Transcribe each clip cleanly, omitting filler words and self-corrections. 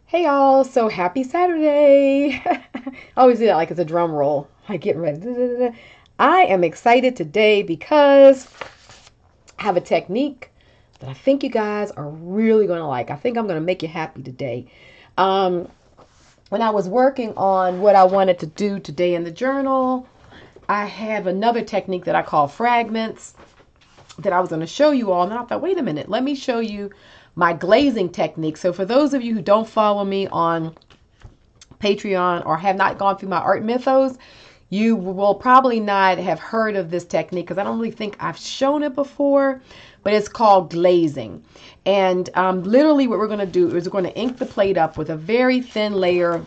Hey y'all, so happy Saturday. I always do that like it's a drum roll. I get ready. I am excited today because I have a technique that I think you guys are really going to like. I think I'm going to make you happy today. Um, when I was working on what I wanted to do today in the journal, I have another technique that I call fragments that I was going to show you all. And I thought, wait a minute, let me show you my glazing technique. So for those of you who don't follow me on Patreon or have not gone through my art mythos, you will probably not have heard of this technique because I don't really think I've shown it before, but it's called glazing. And literally what we're going to do is we're going to ink the plate up with a very thin layer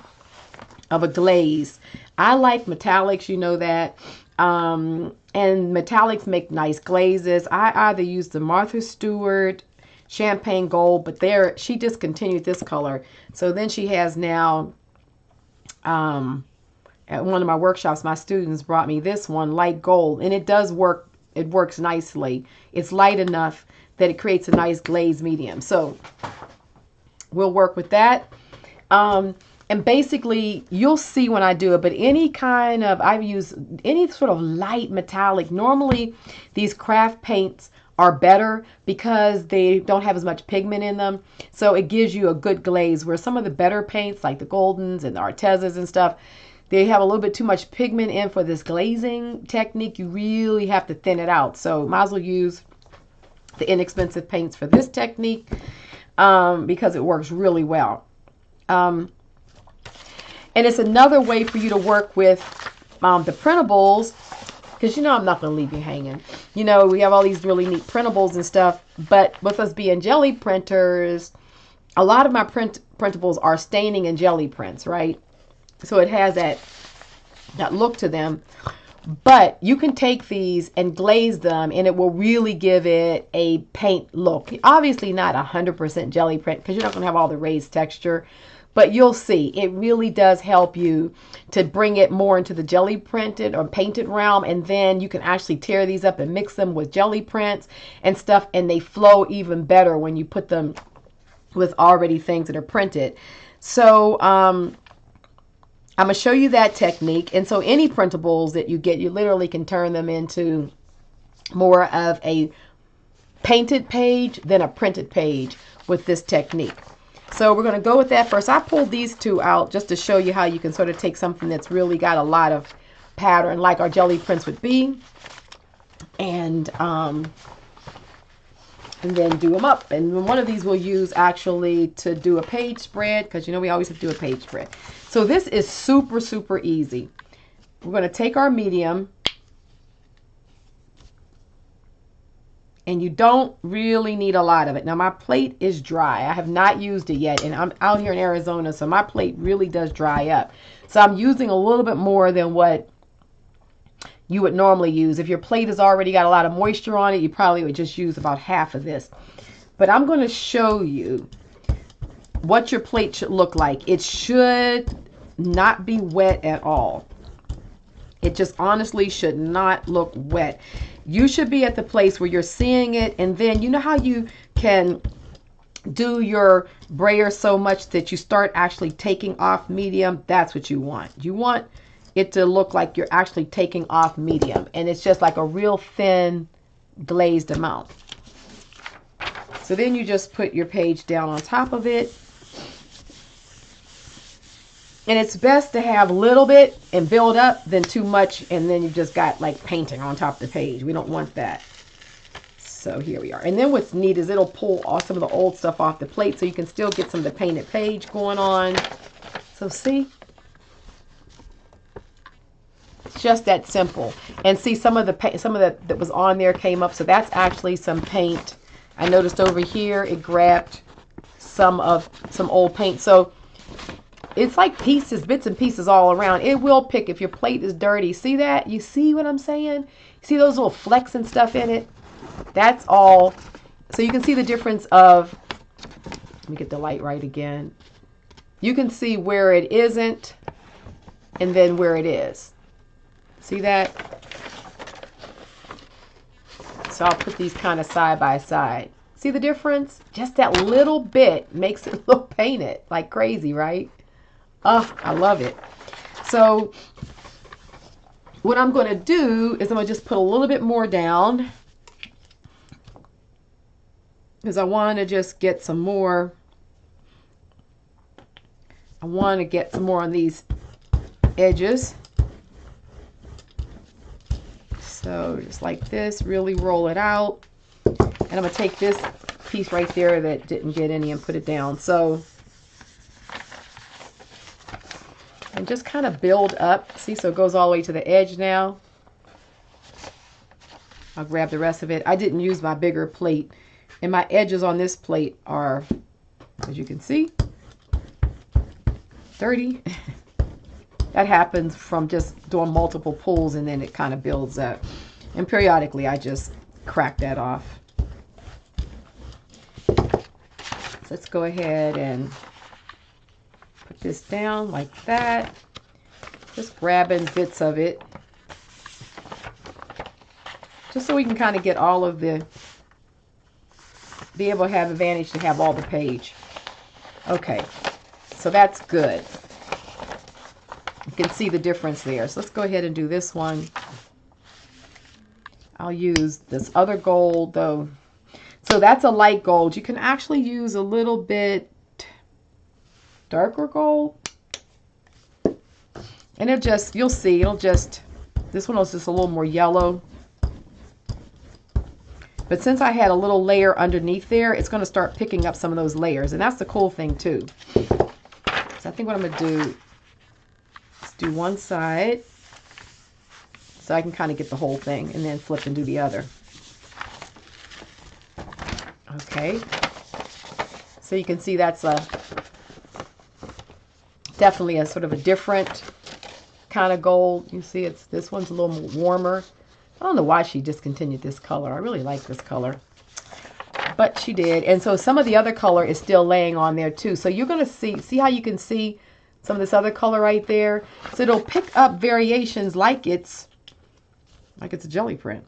of a glaze. I like metallics, you know that. And metallics make nice glazes. I either use the Martha Stewart champagne gold, but she discontinued this color. So then she has now, at one of my workshops, my students brought me this one, light gold, and it does work. It works nicely. It's light enough that it creates a nice glaze medium. So we'll work with that. And basically, you'll see when I do it, but I've used any sort of light metallic. Normally, these craft paints are better because they don't have as much pigment in them. So it gives you a good glaze, where some of the better paints, like the Goldens and the Artezas and stuff, they have a little bit too much pigment in. For this glazing technique, you really have to thin it out. So might as well use the inexpensive paints for this technique because it works really well. And it's another way for you to work with the printables, because I'm not going to leave you hanging. We have all these really neat printables and stuff, but with us being jelly printers, a lot of my printables are staining in jelly prints, right? So it has that look to them. But you can take these and glaze them, and it will really give it a paint look. Obviously not 100% jelly print, because you're not going to have all the raised texture. But you'll see, it really does help you to bring it more into the jelly printed or painted realm. And then you can actually tear these up and mix them with jelly prints and stuff. And they flow even better when you put them with already things that are printed. So I'm going to show you that technique. And so any printables that you get, you literally can turn them into more of a painted page than a printed page with this technique. So we're going to go with that first. I pulled these two out just to show you how you can sort of take something that's really got a lot of pattern, like our jelly prints would be, and then do them up. And one of these we'll use actually to do a page spread, because we always have to do a page spread. So this is super, super easy. We're going to take our medium, and you don't really need a lot of it. Now my plate is dry. I have not used it yet, and I'm out here in Arizona, so my plate really does dry up. So I'm using a little bit more than what you would normally use. If your plate has already got a lot of moisture on it, you probably would just use about half of this. But I'm going to show you what your plate should look like. It should not be wet at all. It just honestly should not look wet. You should be at the place where you're seeing it, and then you know how you can do your brayer so much that you start actually taking off medium? That's what you want. You want it to look like you're actually taking off medium, and it's just like a real thin glazed amount. So then you just put your page down on top of it. And it's best to have a little bit and build up than too much, and then you just got like painting on top of the page. We don't want that. So here we are. And then what's neat is it'll pull off some of the old stuff off the plate, so you can still get some of the painted page going on. So see? It's just that simple. And see, some of the that was on there came up, so that's actually some paint. I noticed over here it grabbed some old paint. So it's like pieces, bits and pieces all around. It will pick if your plate is dirty. See that? You see what I'm saying? See those little flecks and stuff in it? That's all. So you can see the difference of, let me get the light right again. You can see where it isn't and then where it is. See that? So I'll put these kind of side by side. See the difference? Just that little bit makes it look painted like crazy, right? Oh, I love it. So what I'm going to do is I'm going to just put a little bit more down, because I want to just get some more. I want to get some more on these edges. So just like this, really roll it out. And I'm going to take this piece right there that didn't get any and put it down. So, and just kind of build up. See, so it goes all the way to the edge now. I'll grab the rest of it. I didn't use my bigger plate. And my edges on this plate are, as you can see, dirty. That happens from just doing multiple pulls, and then it kind of builds up. And periodically I just crack that off. So let's go ahead and put this down like that. Just grabbing bits of it, just so we can kind of get all of the, be able to have advantage to have all the page. Okay, so that's good. You can see the difference there. So let's go ahead and do this one. I'll use this other gold though. So that's a light gold. You can actually use a little bit darker gold. And it'll just, you'll see, it'll just, this one was just a little more yellow. But since I had a little layer underneath there, it's going to start picking up some of those layers. And that's the cool thing too. So I think what I'm going to do, let's do one side so I can kind of get the whole thing, and then flip and do the other. Okay. So you can see that's definitely a sort of a different kind of gold. You see, it's, this one's a little more warmer. I don't know why she discontinued this color. I really like this color, but she did. And so some of the other color is still laying on there too. So you're going to see how you can see some of this other color right there. So it'll pick up variations like it's a jelly print.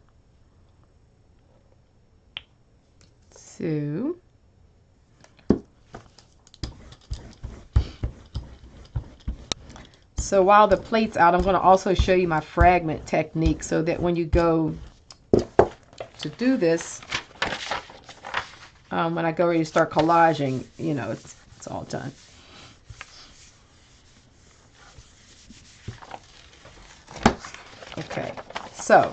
So while the plate's out, I'm going to also show you my fragment technique, so that when you go to do this, when I go ready to start collaging, you know, it's all done. Okay, so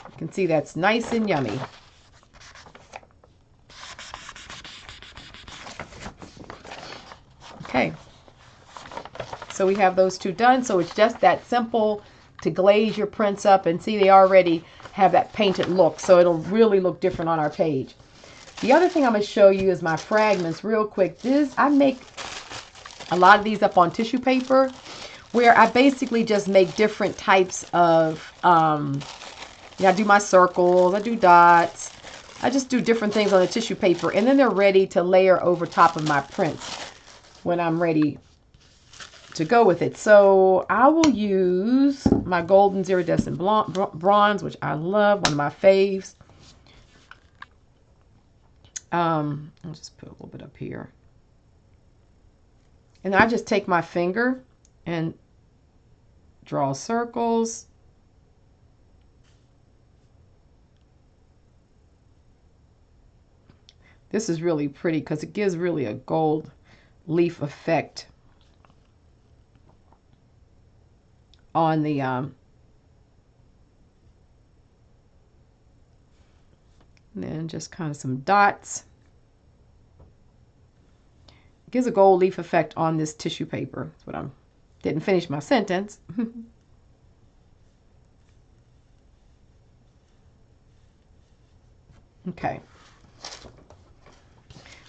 you can see that's nice and yummy. Okay, so we have those two done. So it's just that simple to glaze your prints up, and see, they already have that painted look, so it'll really look different on our page. The other thing I'm going to show you is my fragments real quick. I make a lot of these up on tissue paper, where I basically just make different types of, I do my circles, I do dots, I just do different things on the tissue paper, and then they're ready to layer over top of my prints when I'm ready to go with it. So I will use my golden iridescent bronze, which I love, one of my faves. I'll just put a little bit up here. And I just take my finger and draw circles. This is really pretty because it gives really a gold leaf effect on the and then just kind of some dots. It gives a gold leaf effect on this tissue paper. That's what I'm, didn't finish my sentence. Okay.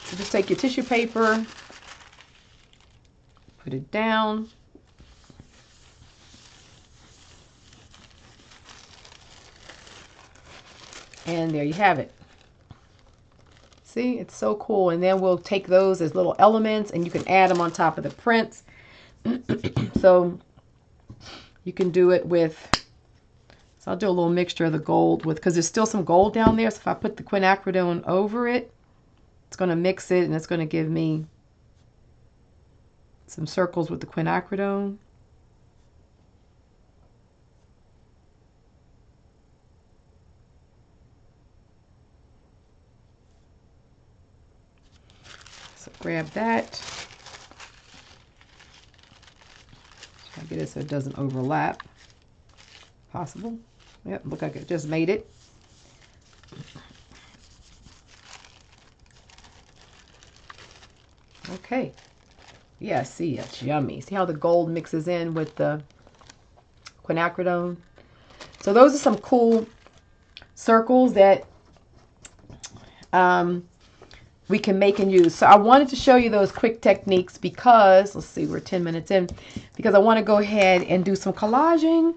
So just take your tissue paper, put it down. And there you have it. See, it's so cool. And then we'll take those as little elements, and you can add them on top of the prints. So you can do it with So I'll do a little mixture of the gold with, because there's still some gold down there. So if I put the quinacridone over it, it's going to mix it and it's going to give me some circles with the quinacridone. So grab that. Try to get it so it doesn't overlap. Possible. Yep, look like it just made it. Okay. Yeah, see, it's yummy. See how the gold mixes in with the quinacridone? So those are some cool circles that we can make and use. So I wanted to show you those quick techniques because, let's see, we're 10 minutes in, because I want to go ahead and do some collaging,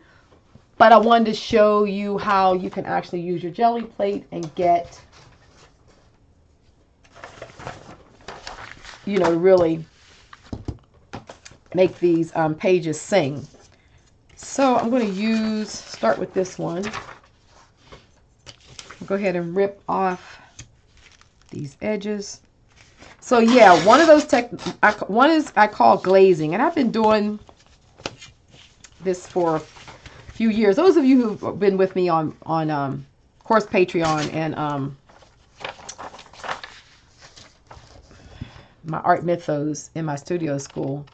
but I wanted to show you how you can actually use your jelly plate and get, you know, really make these pages sing. So I'm going to start with this one. I'll go ahead and rip off these edges. So yeah, one of those one is I call glazing, and I've been doing this for a few years. Those of you who've been with me on course Patreon and my art mythos in my studio school,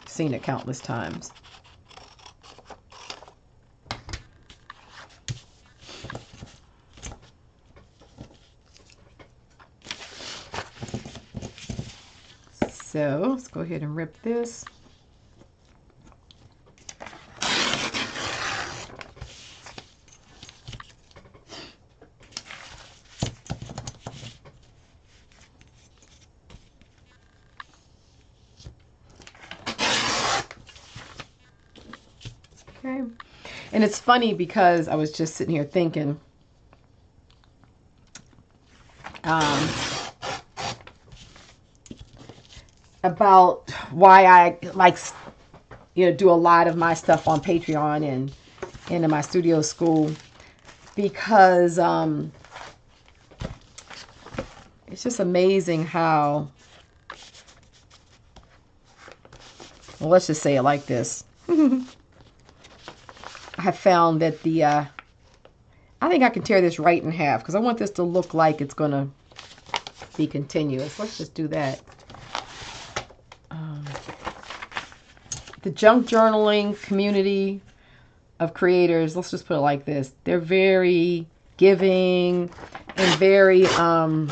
seen it countless times. So let's go ahead and rip this. Okay. And it's funny because I was just sitting here thinking, about why I like, you know, do a lot of my stuff on Patreon and in my studio school, because it's just amazing how, well, let's just say it like this. I have found that I think I can tear this right in half because I want this to look like it's going to be continuous. Let's just do that. The junk journaling community of creators, let's just put it like this. They're very giving and very, you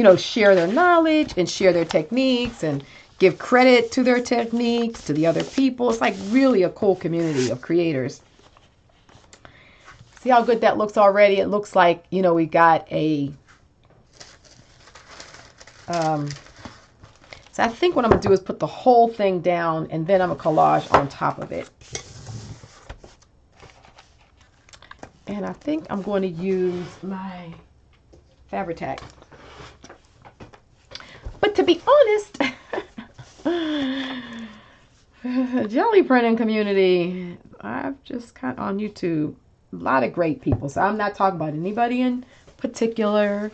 know, share their knowledge and share their techniques and give credit to their techniques to the other people. It's like really a cool community of creators. See how good that looks already? It looks like, you know, we got a, so I think what I'm going to do is put the whole thing down and then I'm going to collage on top of it. And I think I'm going to use my Fabri-Tac. But to be honest, jelly printing community, I've just kind of on YouTube, a lot of great people. So I'm not talking about anybody in particular.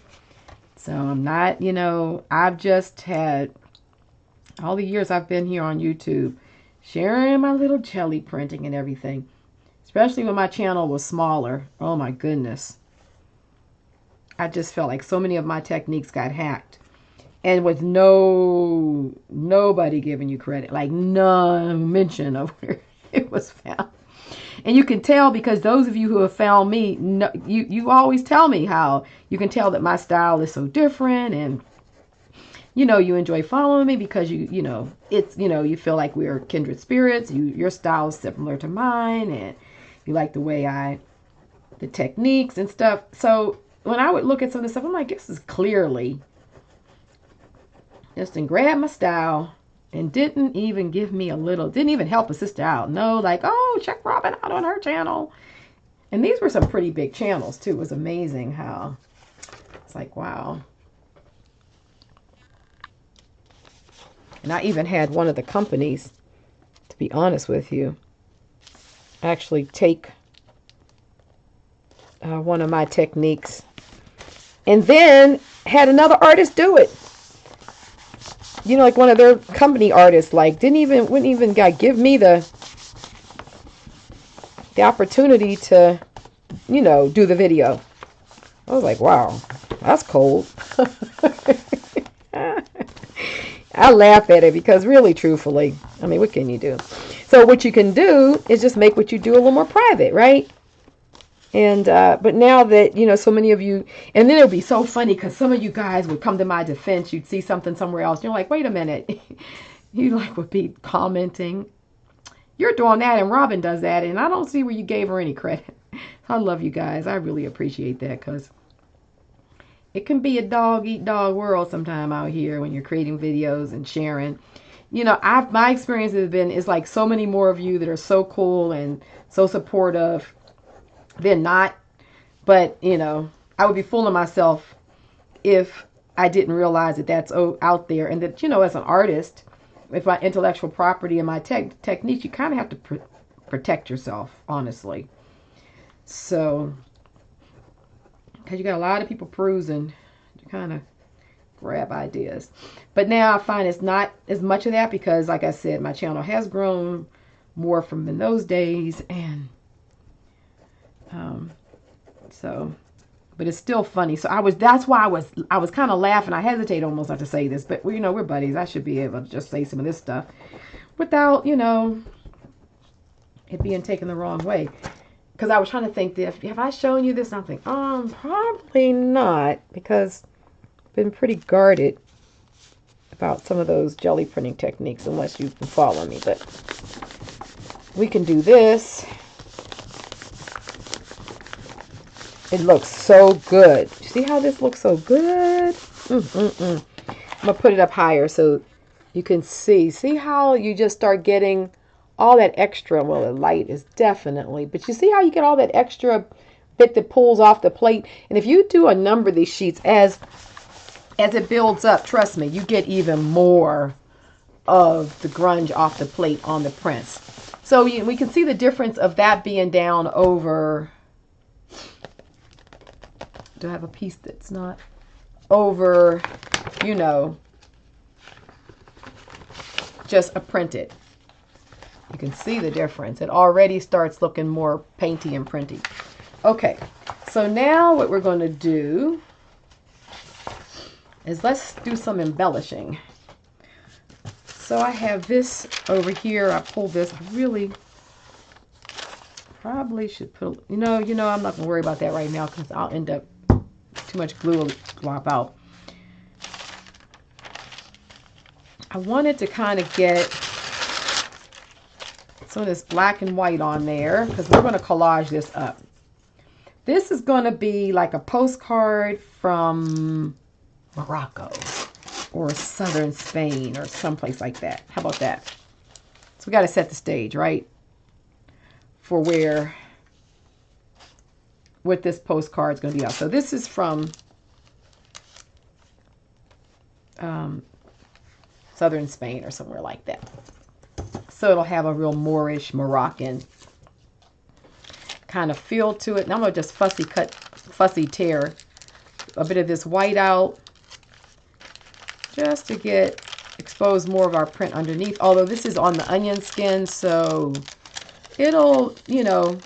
So I'm not, you know, I've just had all the years I've been here on YouTube sharing my little jelly printing and everything, especially when my channel was smaller. Oh my goodness. I just felt like so many of my techniques got hacked and with nobody giving you credit, like no mention of where it was found. And you can tell because those of you who have found me, you always tell me how you can tell that my style is so different and you know, you enjoy following me because you know, it's, you know, you feel like we're kindred spirits. Your style is similar to mine and you like the way the techniques and stuff. So when I would look at some of this stuff, I'm like, this is clearly just and grab my style and didn't even give me didn't even help a sister out. No, like, oh, check Robin out on her channel. And these were some pretty big channels too. It was amazing how it's like, wow. And I even had one of the companies, to be honest with you, actually take one of my techniques. And then had another artist do it. You know, like one of their company artists, like wouldn't even give me the opportunity to, you know, do the video. I was like, wow, that's cold. I laugh at it because really, truthfully, I mean, what can you do? So what you can do is just make what you do a little more private, right? And but now that, you know, so many of you, and then it would be so funny because some of you guys would come to my defense. You'd see something somewhere else. You're like, wait a minute. You like would be commenting, you're doing that and Robin does that, and I don't see where you gave her any credit. I love you guys. I really appreciate that because it can be a dog eat dog world sometime out here when you're creating videos and sharing. You know, my experience has been is like so many more of you that are so cool and so supportive. They're not, but you know, I would be fooling myself if I didn't realize that that's out there, and that, you know, as an artist, with my intellectual property and my techniques, you kind of have to protect yourself, honestly. So, because you got a lot of people perusing to kind of grab ideas. But now I find it's not as much of that because, like I said, my channel has grown more from in those days, and so, but it's still funny. So that's why I was kind of laughing. I hesitate almost not to say this, but you know, we're buddies. I should be able to just say some of this stuff without, you know, it being taken the wrong way. Because I was trying to think, have I shown you this? Something? Probably not, because I've been pretty guarded about some of those jelly printing techniques, unless you've been following me. But we can do this. It looks so good. See how this looks so good? I'm going to put it up higher so you can see. See how you just start getting all that extra. Well, the light is definitely. But you see how you get all that extra bit that pulls off the plate? And if you do a number of these sheets, as it builds up, trust me, you get even more of the grunge off the plate on the prints. So we can see the difference of that being down over... Do I have a piece that's not over, you know, just a printed? You can see the difference. It already starts looking more painty and printy. Okay, so now what we're going to do is let's do some embellishing. So I have this over here. I pulled this. I really probably should put, you know, I'm not going to worry about that right now because I'll end up too much glue will flop out. I wanted to kind of get some of this black and white on there because we're going to collage this up. This is going to be like a postcard from Morocco or southern Spain or someplace like that. How about that? So we got to set the stage, right? For what this postcard is going to be out. So this is from southern Spain or somewhere like that. So it'll have a real Moorish, Moroccan kind of feel to it. And I'm going to just fussy tear a bit of this white out just to expose more of our print underneath. Although this is on the onion skin, so it'll, you know,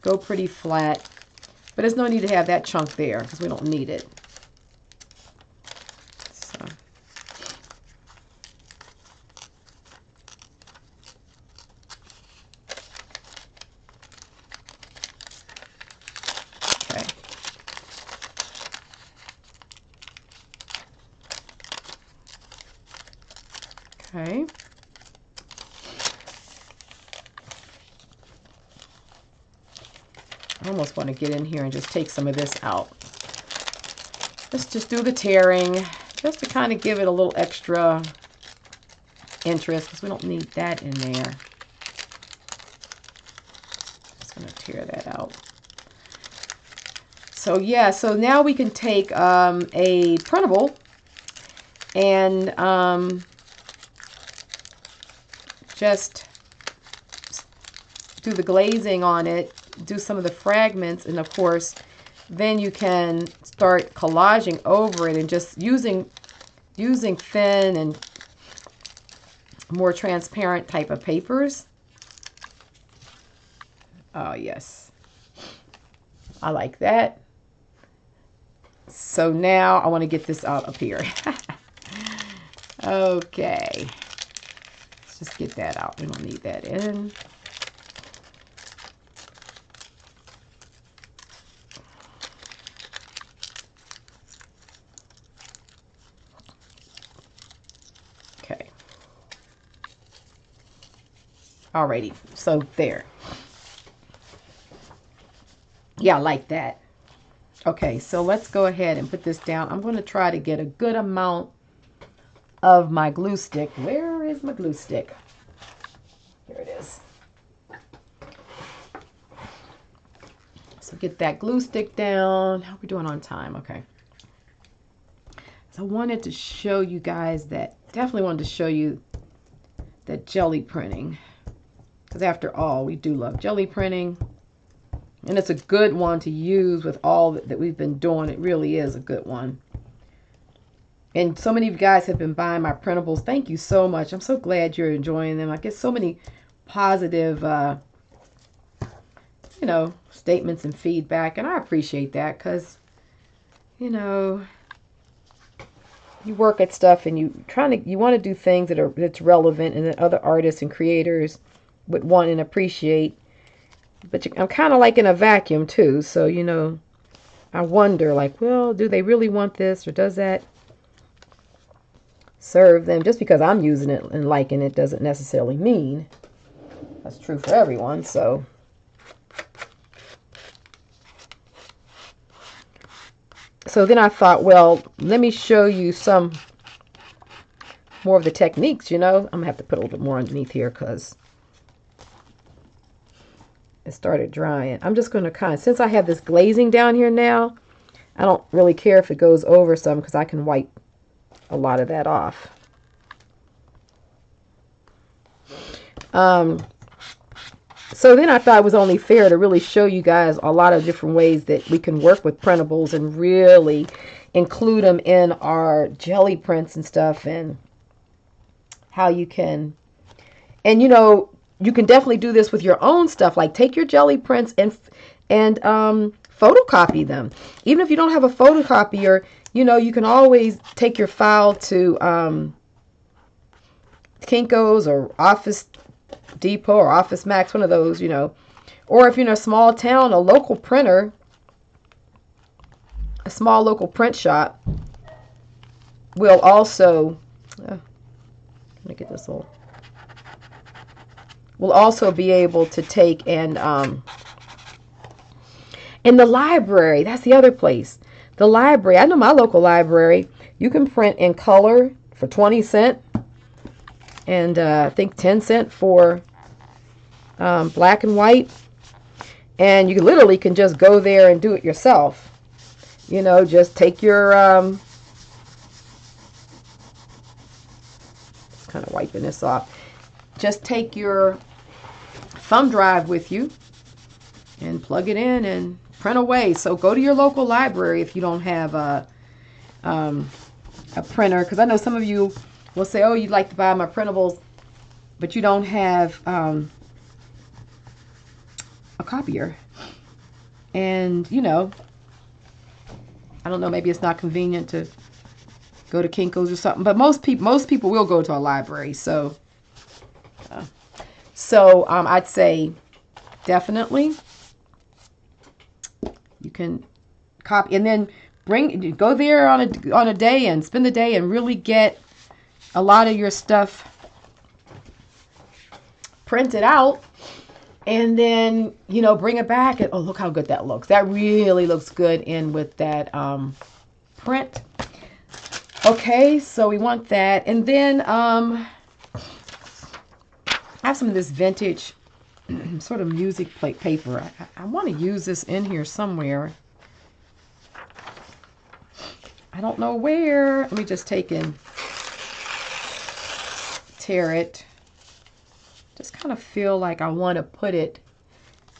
go pretty flat. But there's no need to have that chunk there because we don't need it. So. Okay. Okay. I almost want to get in here and just take some of this out. Let's just do the tearing, just to kind of give it a little extra interest, because we don't need that in there. Just going to tear that out. So yeah, so now we can take a printable and just do the glazing on it do some of the fragments, and of course then you can start collaging over it and just using thin and more transparent type of papers. Oh yes, I like that. So now I want to get this out up here. Okay, let's just get that out. We don't need that in. Okay. Alrighty, so there. Yeah, I like that. Okay, so let's go ahead and put this down. I'm going to try to get a good amount of my glue stick. Where is my glue stick? Here it is. So get that glue stick down. How are we doing on time? Okay. So I wanted to show you guys that, definitely wanted to show you that jelly printing. Because after all, we do love jelly printing. And it's a good one to use with all that we've been doing. It really is a good one. And so many of you guys have been buying my printables. Thank you so much. I'm so glad you're enjoying them. I get so many positive, you know, statements and feedback. And I appreciate that because, you know, you work at stuff and you want to do things that's relevant and that other artists and creators would want and appreciate. But I'm kind of like in a vacuum too, so you know, I wonder like, well, do they really want this, or does that serve them? Just because I'm using it and liking it doesn't necessarily mean that's true for everyone. So then I thought, well, let me show you some more of the techniques. You know, I'm gonna have to put a little bit more underneath here because it started drying. I'm just going to kind of, since I have this glazing down here now, I don't really care if it goes over some because I can wipe a lot of that off. So then I thought it was only fair to really show you guys a lot of different ways that we can work with printables and really include them in our jelly prints and stuff, and how you can, and you know, you can definitely do this with your own stuff. Like take your jelly prints and photocopy them. Even if you don't have a photocopier, you know, you can always take your file to Kinko's or Office Depot or Office Max, one of those, you know. Or if you're in a small town, a local printer, a small local print shop will also, let me get this little, will also be able to take and in the library, that's the other place. The library, I know my local library, you can print in color for 20 cents and I think 10 cents for black and white. And you literally can just go there and do it yourself. You know, just take your kind of wiping this off. Just take your thumb drive with you and plug it in and print away. So go to your local library if you don't have a printer, because I know some of you will say, oh, you'd like to buy my printables, but you don't have a copier. And, you know, I don't know, maybe it's not convenient to go to Kinko's or something, but most people will go to a library. So I'd say definitely you can copy, and then go there on a day and spend the day and really get a lot of your stuff printed out, and then, you know, bring it back and, oh, look how good that looks. That really looks good in with that print. Okay, so we want that. And then I have some of this vintage sort of music plate paper. I want to use this in here somewhere. I don't know where. Let me just take and tear it. Just kind of feel like I want to put it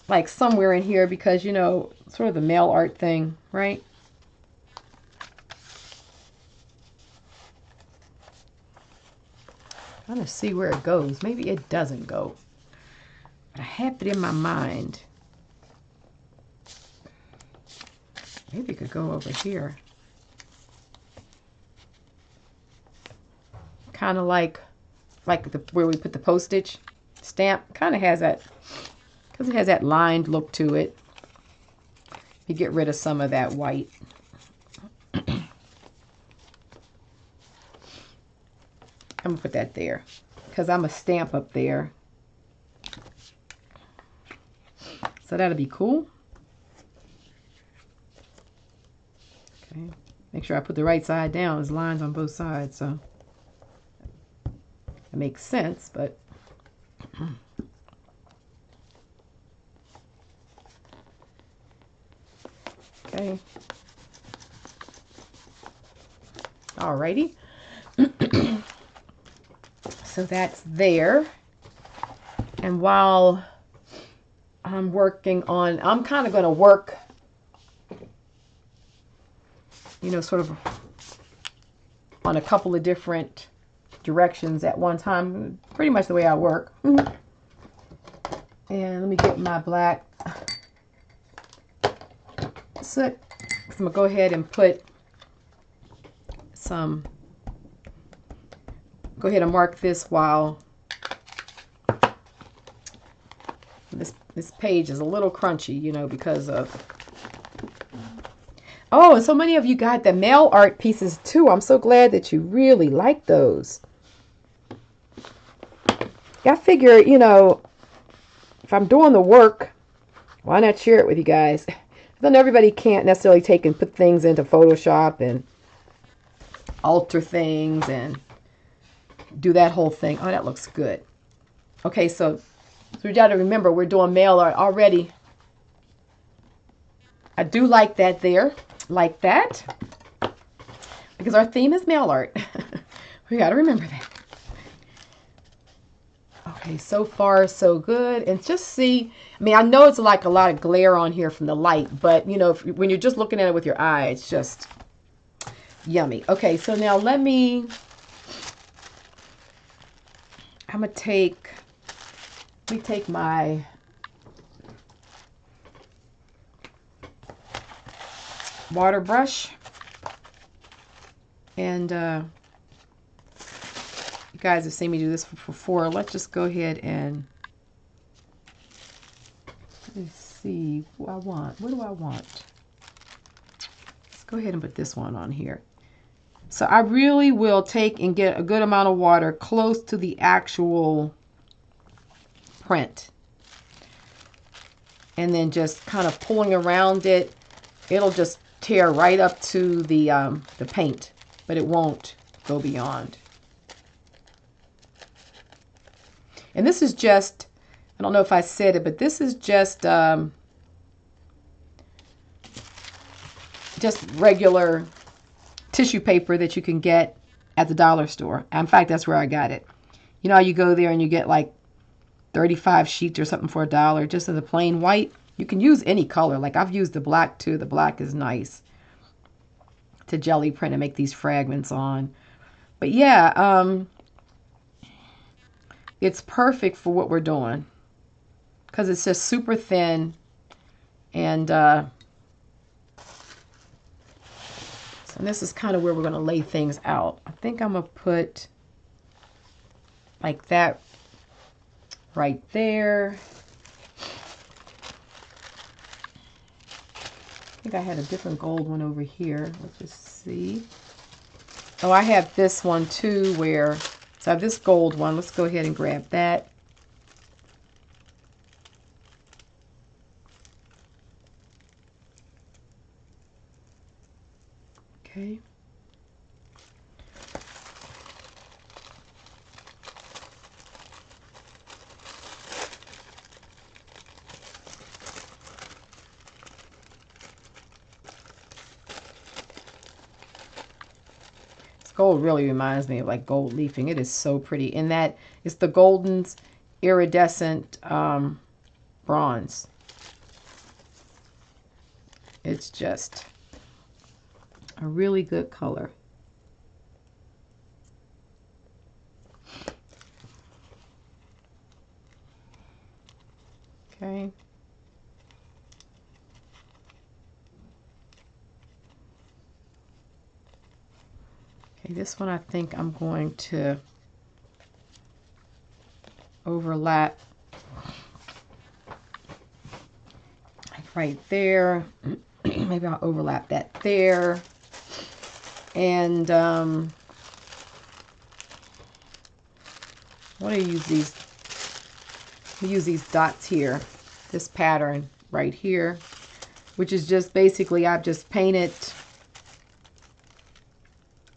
like somewhere in here because, you know, sort of the mail art thing, right? I'm trying to see where it goes. Maybe it doesn't go. But I have it in my mind. Maybe it could go over here. Kind of like where we put the postage stamp. Kind of has that, because it has that lined look to it. You get rid of some of that white. I'm going to put that there because I'm a stamp up there. So that'll be cool. Okay. Make sure I put the right side down. There's lines on both sides, so it makes sense, but okay. Alrighty. So that's there. And while I'm working on, I'm kind of going to work, you know, sort of on a couple of different directions at one time. Pretty much the way I work. And let me get my black soot. I'm going to go ahead and put some, go ahead and mark this while this page is a little crunchy, you know, because of, oh, and so many of you got the mail art pieces too. I'm so glad that you really like those. I figure, you know, if I'm doing the work, why not share it with you guys? Then everybody can't necessarily take and put things into Photoshop and alter things and do that whole thing. Oh, that looks good. Okay, so we got to remember we're doing mail art already. I do like that there, like that, because our theme is mail art. We got to remember that. Okay, so far so good. And just see, I mean, I know it's like a lot of glare on here from the light, but you know, when you're just looking at it with your eye, it's just yummy. Okay, so now let me take my water brush, and you guys have seen me do this before. Let's just go ahead and let's see who I want. What do I want? Let's go ahead and put this one on here. So I really will take and get a good amount of water close to the actual print. And then just kind of pulling around it, it'll just tear right up to the paint, but it won't go beyond. And this is just, I don't know if I said it, but this is just regular tissue paper that you can get at the dollar store. In fact, that's where I got it. You know how you go there and you get like 35 sheets or something for $1, just in the plain white. You can use any color. Like I've used the black too. The black is nice to jelly print and make these fragments on. But yeah, it's perfect for what we're doing because it's just super thin. And this is kind of where we're going to lay things out. I think I'm going to put like that right there. I think I had a different gold one over here. Let's just see. Oh, I have this one too where, so I have this gold one. Let's go ahead and grab that. Okay. Gold really reminds me of like gold leafing. It is so pretty. And that is the Golden's iridescent bronze. It's just a really good color. Okay. Okay, this one I think I'm going to overlap right there. Maybe I'll overlap that there. And I want to use these dots here, this pattern right here, which is just basically I've just painted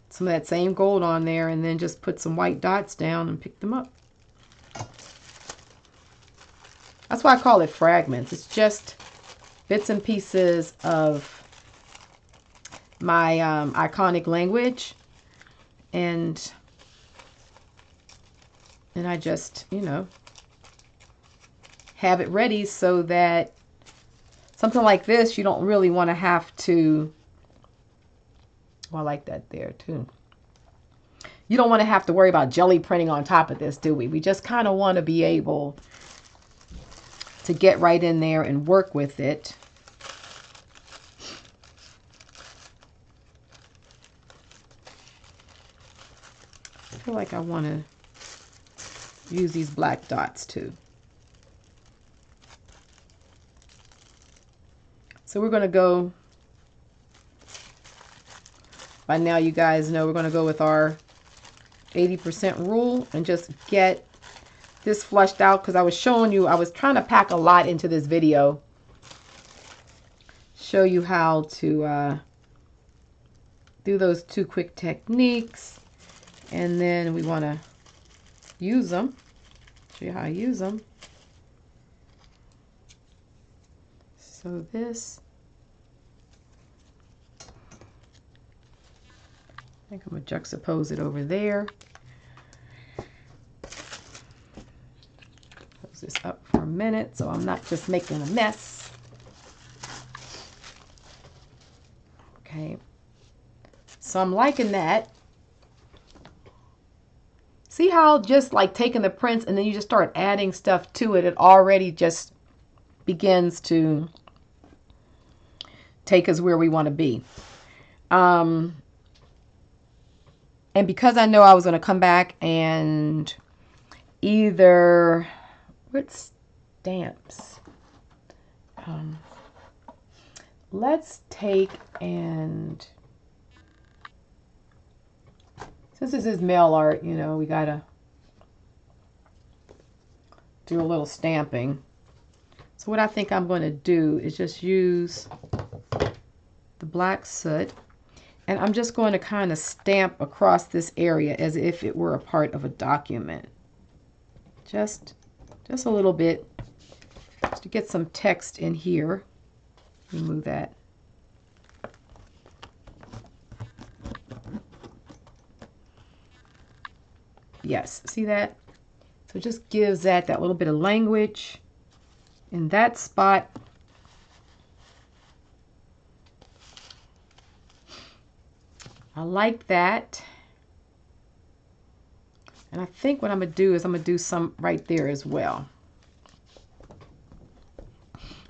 some of that same gold on there and then just put some white dots down and pick them up. That's why I call it fragments. It's just bits and pieces of my iconic language, and I just, you know, have it ready so that something like this you don't really want to have to, well, I like that there too. You don't want to have to worry about jelly printing on top of this, do we? We just kind of want to be able to get right in there and work with it. I feel like I want to use these black dots too. So we're going to go, by now you guys know we're going to go with our 80% rule and just get this flushed out, because I was showing you, I was trying to pack a lot into this video. Show you how to do those two quick techniques, and then we want to use them. Show you how I use them. So this, I think I'm going to juxtapose it over there. Close this up for a minute so I'm not just making a mess. Okay. So I'm liking that. See how just like taking the prints and then you just start adding stuff to it, it already just begins to take us where we want to be. And because I know I was going to come back and either, what stamps? Let's take and, since this is mail art, you know, we got to do a little stamping. So what I think I'm going to do is just use the black soot, and I'm just going to kind of stamp across this area as if it were a part of a document. Just a little bit, just to get some text in here. Remove that. Yes, see that? So it just gives that little bit of language in that spot. I like that. And I think what I'm going to do is I'm going to do some right there as well.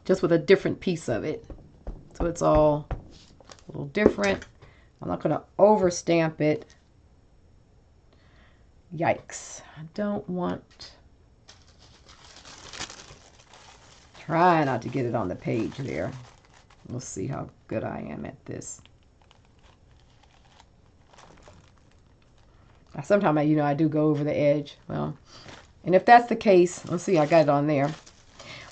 Just with a different piece of it. So it's all a little different. I'm not going to over stamp it. Yikes. I don't want... Try not to get it on the page there. We'll see how good I am at this. Sometimes, you know, I do go over the edge. Well, and if that's the case, let's see, I got it on there.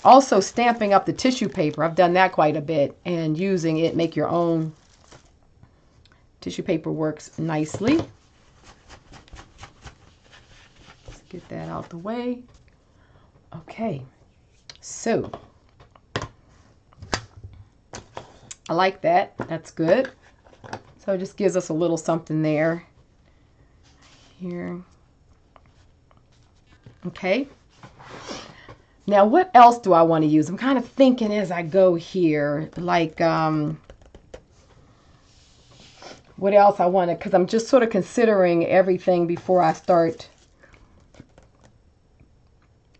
Also, stamping up the tissue paper. I've done that quite a bit, and using it, make your own tissue paper works nicely. Let's get that out the way. Okay, so I like that. That's good. So it just gives us a little something there. Here. Okay. Now, what else do I want to use? I'm kind of thinking as I go here, like, what else I want to, because I'm just sort of considering everything before I start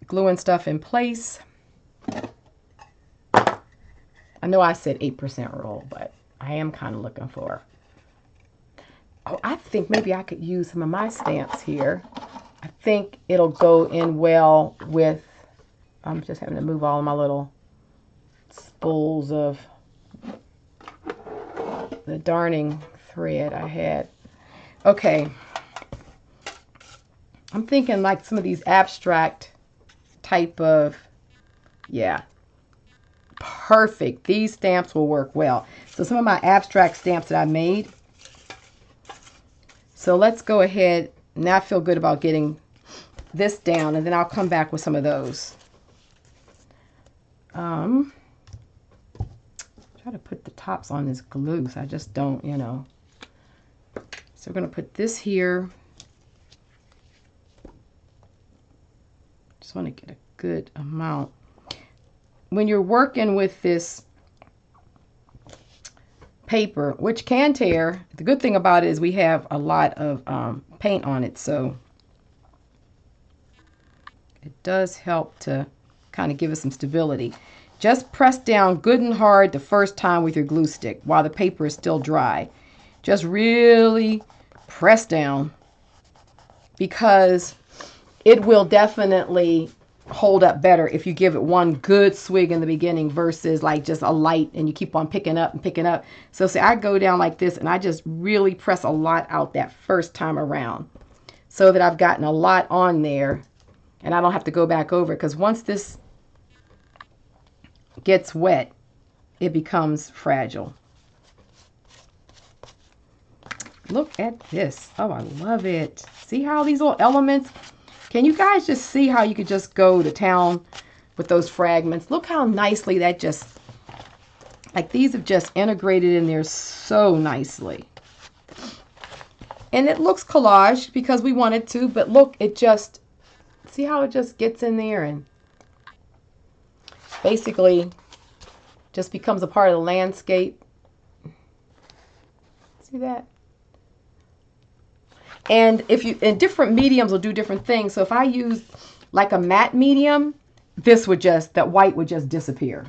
gluing stuff in place. I know I said 8% roll, but I am kind of looking for, oh, I think maybe I could use some of my stamps here. I think it'll go in well with, I'm just having to move all of my little spools of the darning thread I had. Okay. I'm thinking like some of these abstract type of, yeah. Perfect. These stamps will work well. So some of my abstract stamps that I made. So let's go ahead. Now I feel good about getting this down, and then I'll come back with some of those. Try to put the tops on this glue, so I just don't, you know. So we're going to put this here. Just want to get a good amount. When you're working with this paper, which can tear, the good thing about it is we have a lot of paint on it, so it does help to kind of give us some stability. Just press down good and hard the first time with your glue stick while the paper is still dry. Just really press down, because it will definitely hold up better if you give it one good swig in the beginning versus like just a light and you keep on picking up and picking up. So say I go down like this and I just really press a lot out that first time around so that I've gotten a lot on there and I don't have to go back over, because once this gets wet it becomes fragile. Look at this. Oh, I love it. See how these little elements, can you guys just see how you could just go to town with those fragments? Look how nicely that just, like these have just integrated in there so nicely. And it looks collage because we wanted to, but look, it just, see how it just gets in there and basically just becomes a part of the landscape. See that? And if you, and different mediums will do different things. So if I use like a matte medium, this would just, that white would just disappear.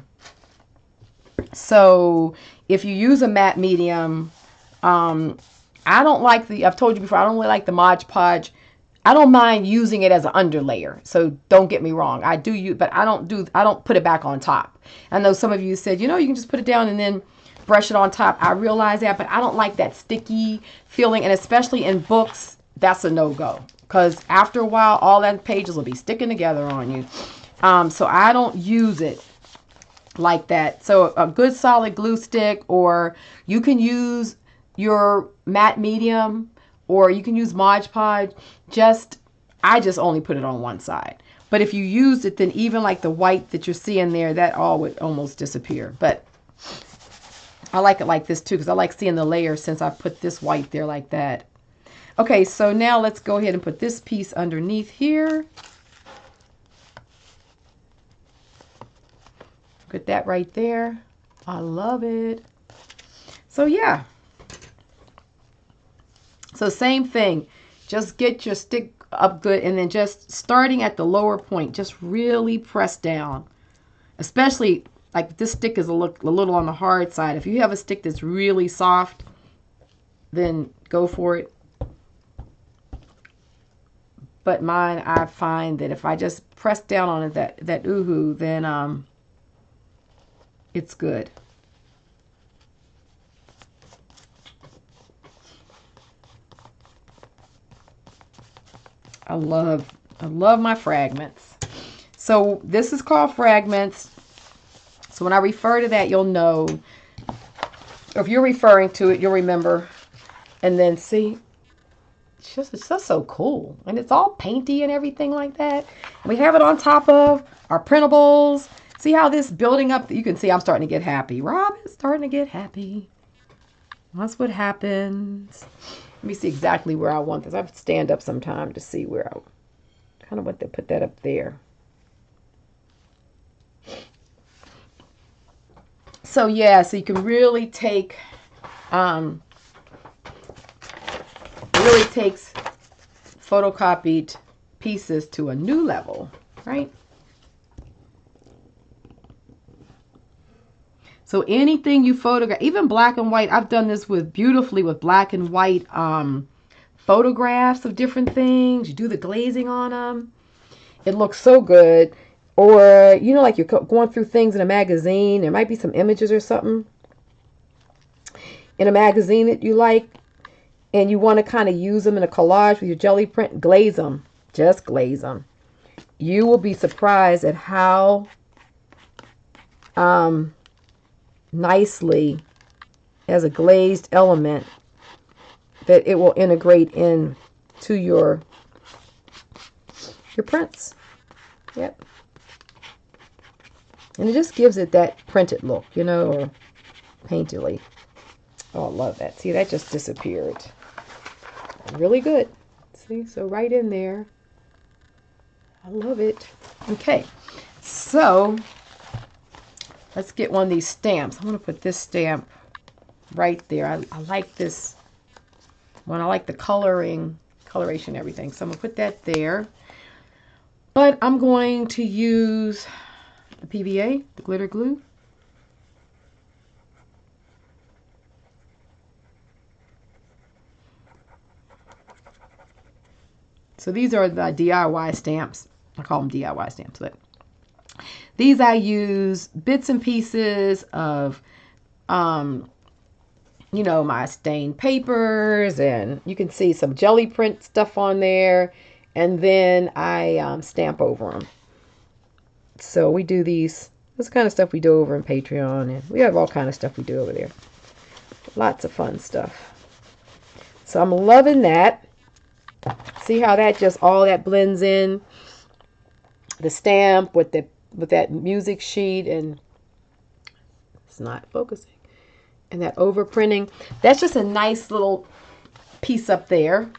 So if you use a matte medium, I don't like the, I've told you before, I don't really like the Mod Podge. I don't mind using it as an underlayer. So don't get me wrong. I do use, but I don't put it back on top. I know some of you said, you know, you can just put it down and then brush it on top. I realize that, but I don't like that sticky feeling, and especially in books, that's a no-go, because after a while all that pages will be sticking together on you. So I don't use it like that. So a good solid glue stick, or you can use your matte medium, or you can use Mod Podge. I just only put it on one side. But if you used it, then even like the white that you're seeing there, that all would almost disappear. But I like it like this too, because I like seeing the layers since I put this white there like that. Okay, so now let's go ahead and put this piece underneath here. Put that right there. I love it. So yeah. So same thing. Just get your stick up good, and then just starting at the lower point, just really press down. Especially like this stick is a little on the hard side. If you have a stick that's really soft, then go for it. But mine, I find that if I just press down on it, that ooh-hoo, then it's good. I love my fragments. So this is called fragments. So when I refer to that, you'll know. If you're referring to it, you'll remember. And then see, it's just so cool. And it's all painty and everything like that. And we have it on top of our printables. See how this building up, you can see I'm starting to get happy. Rob is starting to get happy. That's what happens. Let me see exactly where I want this. I have to stand up sometime to see where I kind of want to put that up there. So yeah, so you can really take, it really takes photocopied pieces to a new level, right? So anything you photograph, even black and white, I've done this with beautifully with black and white photographs of different things. You do the glazing on them. It looks so good. Or, you know, like you're going through things in a magazine. There might be some images or something in a magazine that you like, and you want to kind of use them in a collage with your Gelli print. Glaze them. Just glaze them. You will be surprised at how nicely, as a glazed element, that it will integrate into your prints. Yep. And it just gives it that printed look, you know, or painterly. Oh, I love that. See, that just disappeared. Really good. See, so right in there. I love it. Okay, so let's get one of these stamps. I'm going to put this stamp right there. I like this one. I like the coloration, everything. So I'm going to put that there. But I'm going to use the PVA, the glitter glue. So these are the DIY stamps. I call them DIY stamps, but these I use bits and pieces of, you know, my stained papers, and you can see some Gelli print stuff on there, and then I stamp over them. So we do these, this kind of stuff we do over in Patreon, and we have all kind of stuff we do over there. Lots of fun stuff. So I'm loving that. See how that just, all that blends in, the stamp with that music sheet, and it's not focusing, and that overprinting. That's just a nice little piece up there.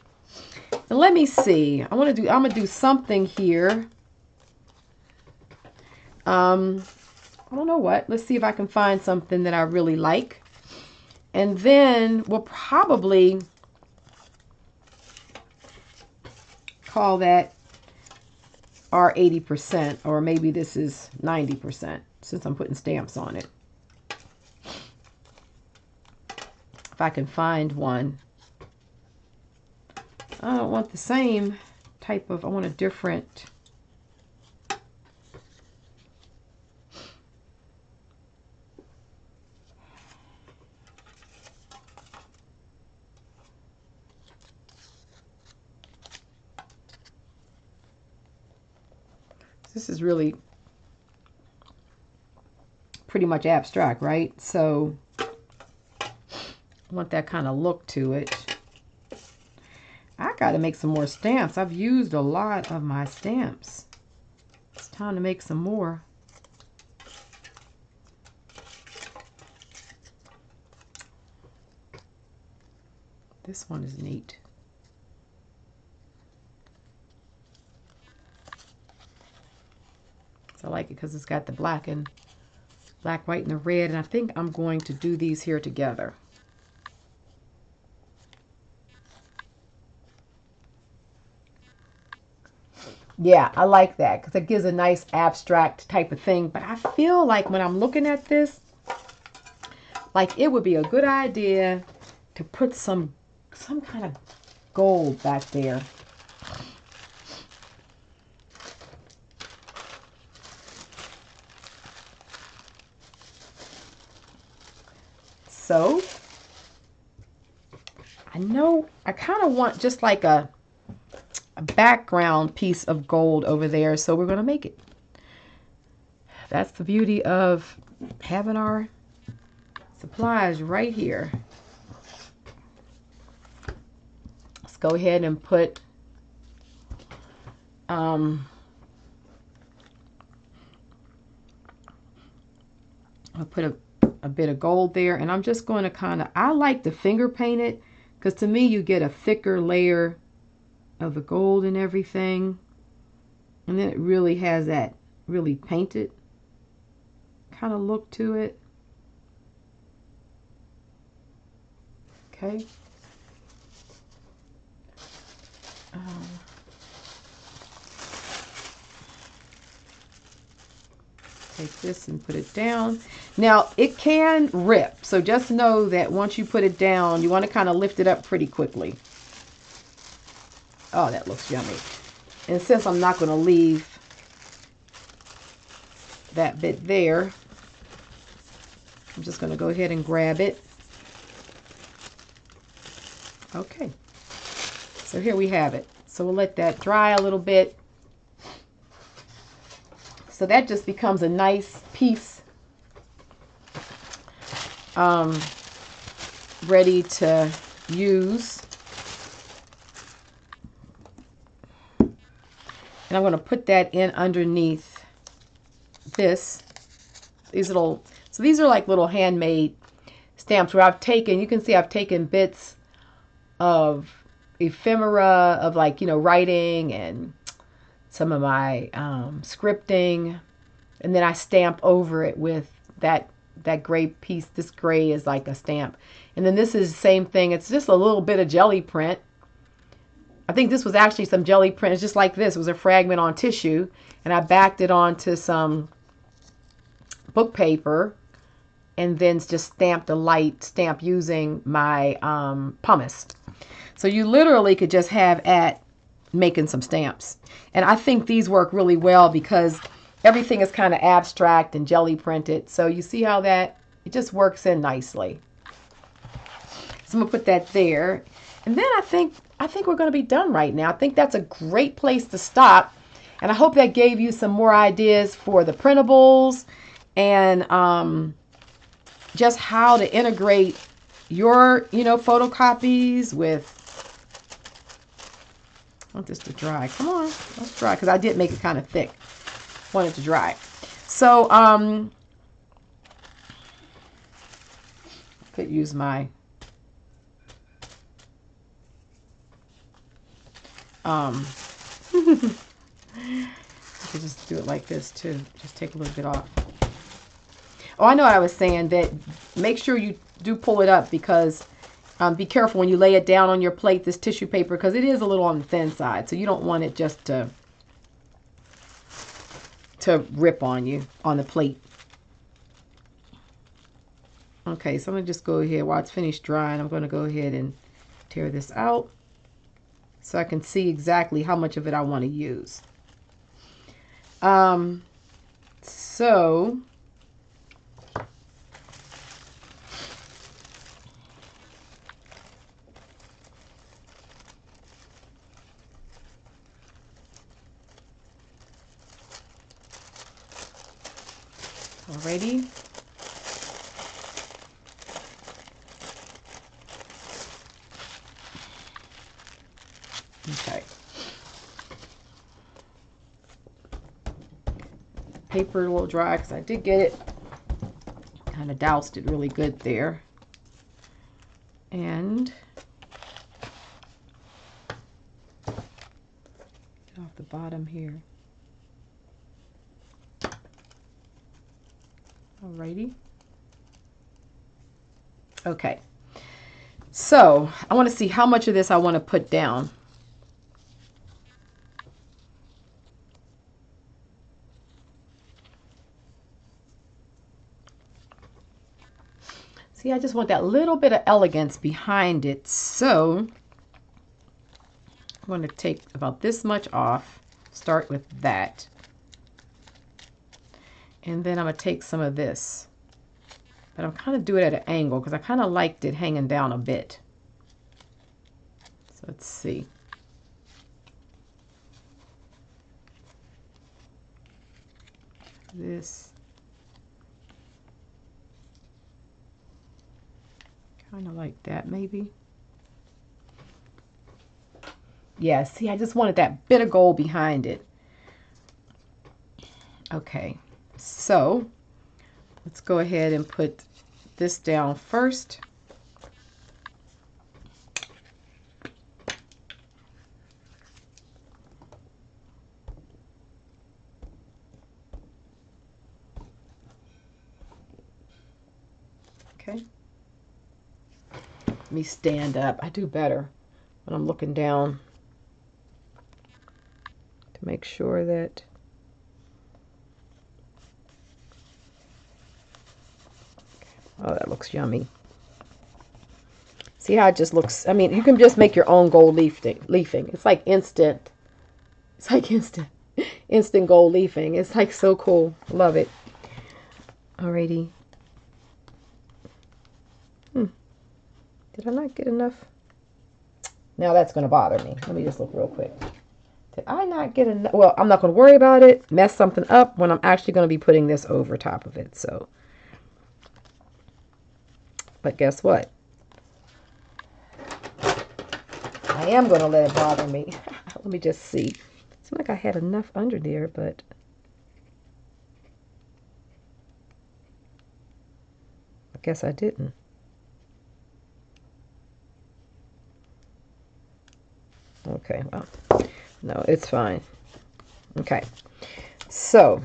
And let me see, I'm gonna do something here. I don't know what. Let's see if I can find something that I really like, and then we'll probably call that our 80%, or maybe this is 90% since I'm putting stamps on it. If I can find one. I don't want the same type of, I want a different. This is really pretty much abstract, right? So I want that kind of look to it. I got to make some more stamps. I've used a lot of my stamps. It's time to make some more. This one is neat. So I like it because it's got the black, white, and the red. And I think I'm going to do these here together. Yeah, I like that because it gives a nice abstract type of thing. But I feel like when I'm looking at this, like it would be a good idea to put some kind of gold back there. So I know I kind of want just like a background piece of gold over there, so we're going to make it. That's the beauty of having our supplies right here. Let's go ahead and put I'll put a bit of gold there, and I'm just going to kind of, I like to finger paint it because to me you get a thicker layer of the gold and everything, and then it really has that really painted kind of look to it. Okay. Take this and put it down. Now, it can rip, so just know that once you put it down, you want to kind of lift it up pretty quickly. Oh, that looks yummy. And since I'm not going to leave that bit there, I'm just going to go ahead and grab it. Okay. So here we have it. So we'll let that dry a little bit. So that just becomes a nice piece ready to use. And I'm going to put that in underneath this. These little, so these are like little handmade stamps where I've taken, you can see I've taken bits of ephemera of, like, you know, writing and some of my scripting, and then I stamp over it with that gray piece. This gray is like a stamp, and then this is the same thing. It's just a little bit of jelly print. I think this was actually some jelly print. It's just like this. It was a fragment on tissue, and I backed it onto some book paper, and then just stamped a light stamp using my pumice. So you literally could just have at making some stamps. And I think these work really well because everything is kind of abstract and jelly printed. So you see how that, it just works in nicely. So I'm gonna put that there. And then I think we're gonna be done right now. I think that's a great place to stop. And I hope that gave you some more ideas for the printables and just how to integrate your, you know, photocopies with, I want this to dry. Come on, let's dry, because I did make it kind of thick. Want it to dry. So could use my I could just do it like this too. Just take a little bit off. Oh, I know what I was saying, that make sure you do pull it up, because be careful when you lay it down on your plate, this tissue paper, because it is a little on the thin side. So you don't want it just to rip on you on the plate. Okay, so I'm going to just go ahead while it's finished drying. I'm going to go ahead and tear this out so I can see exactly how much of it I want to use. So alrighty. Okay. Paper a little dry because I did get it kind of doused it really good there. And get off the bottom here. Alrighty. Okay. So I want to see how much of this I want to put down. See, I just want that little bit of elegance behind it. So I'm going to take about this much off. Start with that. And then I'm going to take some of this. But I'm kind of doing it at an angle because I kind of liked it hanging down a bit. So let's see. This. Kind of like that, maybe. Yeah, see, I just wanted that bit of gold behind it. Okay, so let's go ahead and put this down first. Okay. Let me stand up. I do better when I'm looking down to make sure that oh, that looks yummy. See how it just looks? I mean, you can just make your own gold leafing. It's like instant. It's like instant gold leafing. It's like so cool. Love it. Alrighty. Did I not get enough? Now that's going to bother me. Let me just look real quick. Did I not get enough? Well, I'm not going to worry about it. Mess something up when I'm actually going to be putting this over top of it. So, but guess what? I am going to let it bother me. Let me just see. It seemed like I had enough under there, but I guess I didn't. Okay, well, no, it's fine. Okay, so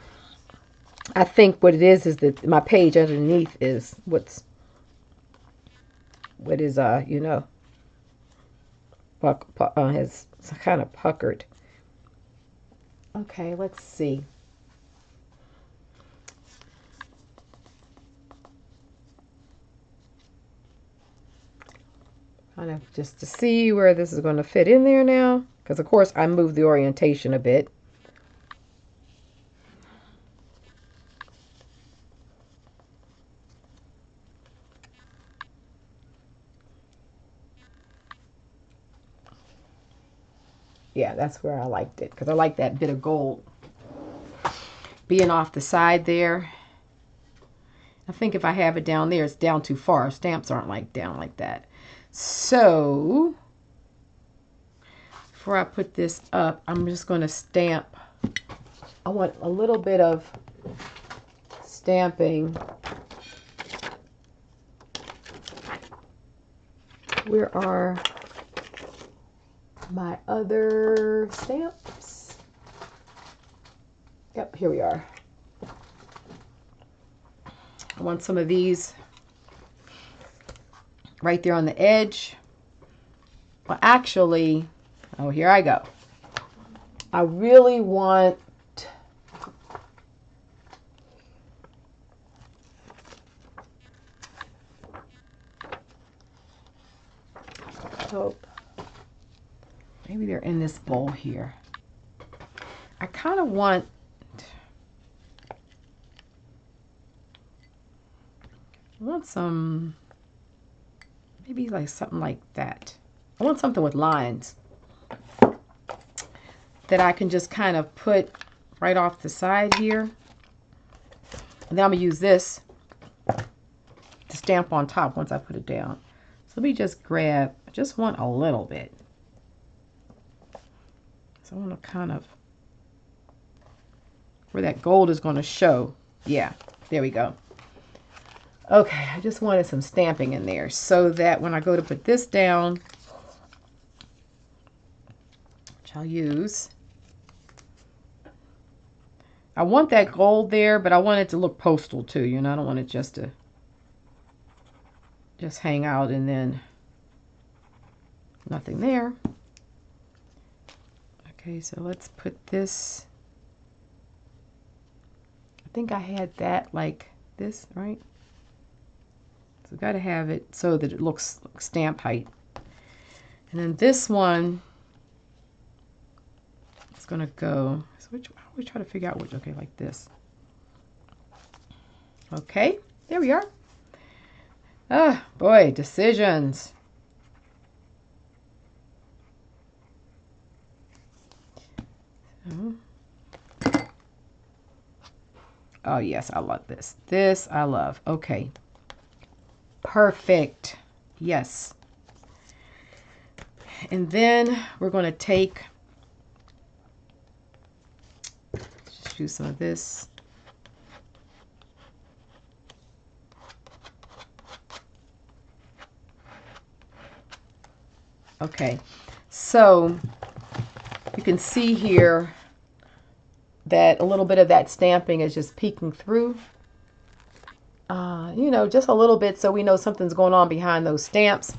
I think what it is that my page underneath is what is you know, has kind of puckered. Okay, let's see. Kind of just to see where this is going to fit in there now, because of course I moved the orientation a bit. Yeah, that's where I liked it, because I like that bit of gold being off the side there. I think if I have it down there, it's down too far. Stamps aren't like down like that. So before I put this up, I'm just going to stamp. I want a little bit of stamping. Where are my other stamps? Yep, here we are. I want some of these right there on the edge. Well, actually, oh, here I go. I really want hope. Maybe they're in this bowl here. I kind of want some, maybe like something like that. I want something with lines that I can just kind of put right off the side here. And then I'm going to use this to stamp on top once I put it down. So let me just grab, I just want a little bit. So I want to kind of, where that gold is going to show. Yeah, there we go. Okay, I just wanted some stamping in there so that when I go to put this down, which I'll use, I want that gold there, but I want it to look postal too, you know. I don't want it just to just hang out and then nothing there. Okay, so let's put this, I think I had that like this, right? So got to have it so that it looks like stamp height. And then this one is going to go, so which, I always try to figure out which, okay, like this. Okay, there we are. Ah, boy, decisions. So. Oh, yes, I love this. This I love. Okay. Perfect. Yes. And then we're going to take, just use some of this. Okay. So you can see here that a little bit of that stamping is just peeking through. You know, just a little bit so we know something's going on behind those stamps.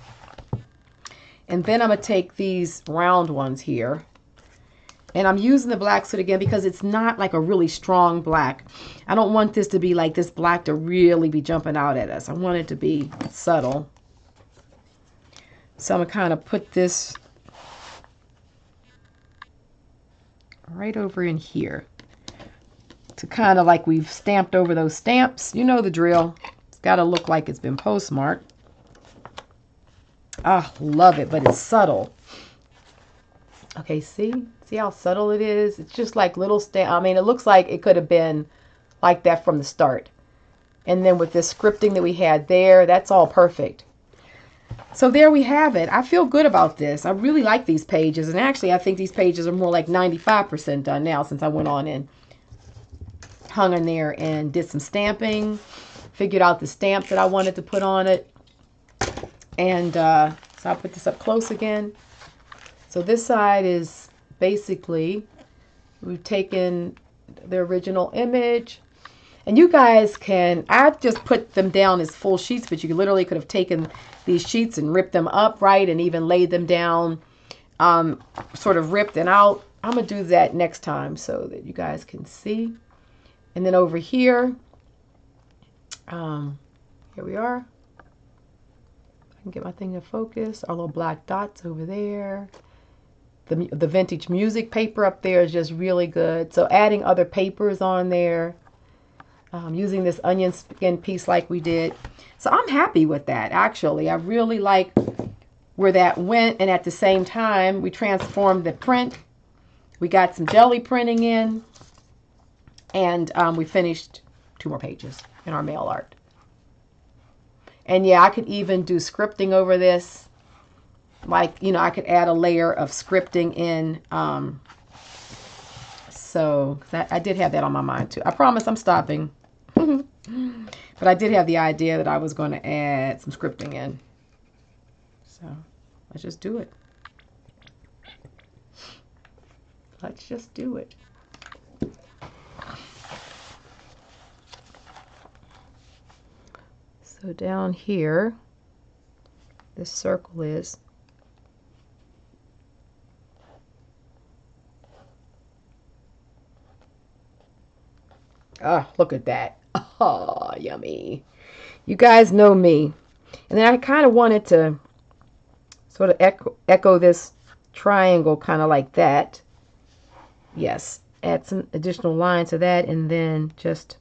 And then I'm going to take these round ones here. And I'm using the black soot again because it's not like a really strong black. I don't want this to be like this black to really be jumping out at us. I want it to be subtle. So I'm going to kind of put this right over in here to kind of like we've stamped over those stamps. You know the drill. It's got to look like it's been postmarked. Ah, love it, but it's subtle. Okay, see how subtle it is? It's just like little stamp. I mean, it looks like it could have been like that from the start. And then with this scripting that we had there, that's all perfect. So there we have it. I feel good about this. I really like these pages. And actually, I think these pages are more like 95% done now since I went on and hung in there and did some stamping. Figured out the stamp that I wanted to put on it. And so I'll put this up close again. So this side is basically, we've taken the original image. And you guys can, I just put them down as full sheets, but you literally could have taken these sheets and ripped them up, right? And even laid them down, sort of ripped and out. I'm going to do that next time so that you guys can see. And then over here, here we are. I can get my thing to focus. Our little black dots over there. The vintage music paper up there is just really good. So adding other papers on there. Using this onion skin piece like we did. So I'm happy with that, actually. I really like where that went. And at the same time, we transformed the print. We got some jelly printing in. And we finished 2 more pages in our mail art. And yeah, I could even do scripting over this. Like, you know, I could add a layer of scripting in. So I did have that on my mind too. I promise I'm stopping. But I did have the idea that I was going to add some scripting in. So let's just do it. Let's just do it. So down here, this circle is. Oh, look at that. Oh, yummy. You guys know me. And then I kind of wanted to sort of echo this triangle kind of like that. Yes. Add some additional line to that and then just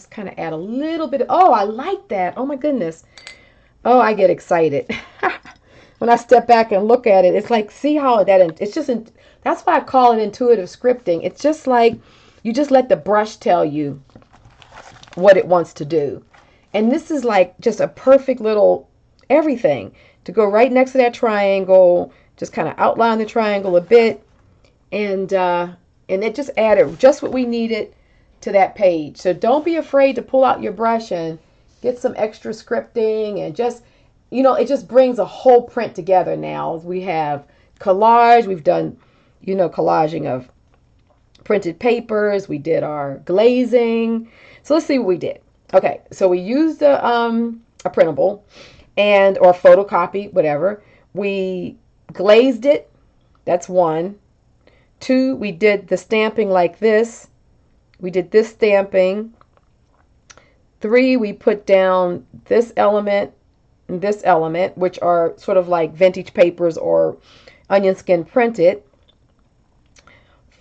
kind of add a little bit of, oh, I like that. Oh my goodness. Oh, I get excited. When I step back and look at it, it's like, see how it's just, that's why I call it intuitive scripting. It's just like, you just let the brush tell you what it wants to do. And this is like just a perfect little everything to go right next to that triangle, just kind of outline the triangle a bit. And it just added just what we needed to that page. So don't be afraid to pull out your brush and get some extra scripting and just, you know, it just brings a whole print together now. We have collage. We've done, you know, collaging of printed papers. We did our glazing. So let's see what we did. Okay, so we used a printable or photocopy, whatever. We glazed it. That's 1. 2, we did the stamping like this. We did this stamping. 3, we put down this element and this element, which are sort of like vintage papers or onion skin printed.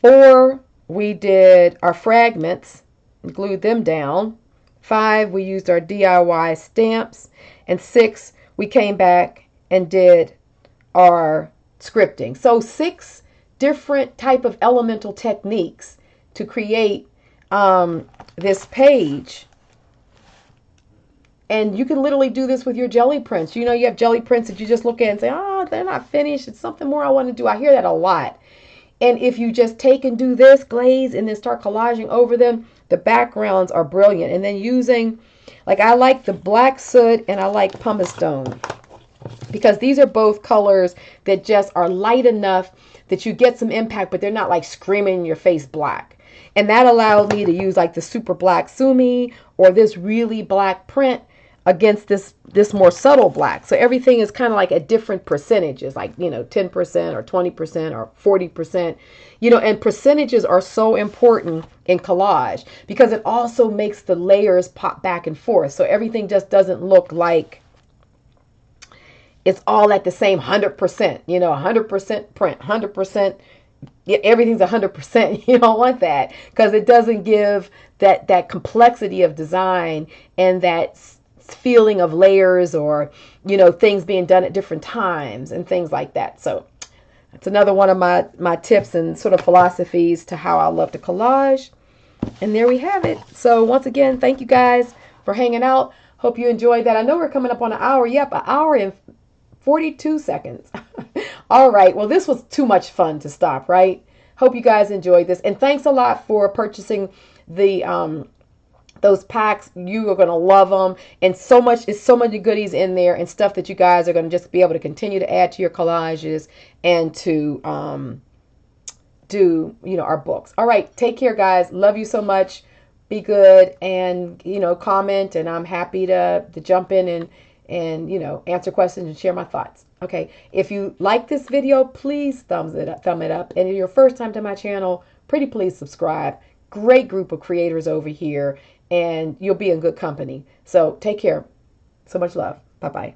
4, we did our fragments and glued them down. 5, we used our DIY stamps. And 6, we came back and did our scripting. So 6 different type of elemental techniques to create this page. And you can literally do this with your jelly prints. You know, you have jelly prints that you just look at and say, oh, they're not finished. It's something more I want to do. I hear that a lot. And if you just take and do this glaze and then start collaging over them, the backgrounds are brilliant. And then using, like, I like the black soot and I like pumice stone, because these are both colors that just are light enough that you get some impact, but they're not like screaming in your face black. And that allowed me to use like the super black sumi or this really black print against this more subtle black. So everything is kind of like at different percentages, like, 10% or 20% or 40%, and percentages are so important in collage because it also makes the layers pop back and forth. So everything just doesn't look like it's all at the same 100%, 100% print, 100%. Everything's 100%. You don't want that because it doesn't give that complexity of design and that feeling of layers or, things being done at different times and things like that. So that's another one of my tips and sort of philosophies to how I love to collage. And there we have it. So once again, thank you guys for hanging out. Hope you enjoyed that. I know we're coming up on an hour. Yep, an hour and 42 seconds. All right. Well, this was too much fun to stop, right? Hope you guys enjoyed this. And thanks a lot for purchasing the those packs. You are going to love them. And so much goodies in there and stuff that you guys are going to just be able to continue to add to your collages and to do, our books. All right. Take care, guys. Love you so much. Be good and, comment. And I'm happy to jump in and answer questions and share my thoughts. Okay, if you like this video, please thumb it up. And if you're first time to my channel, pretty please subscribe. Great group of creators over here, and you'll be in good company. So take care. So much love. Bye-bye.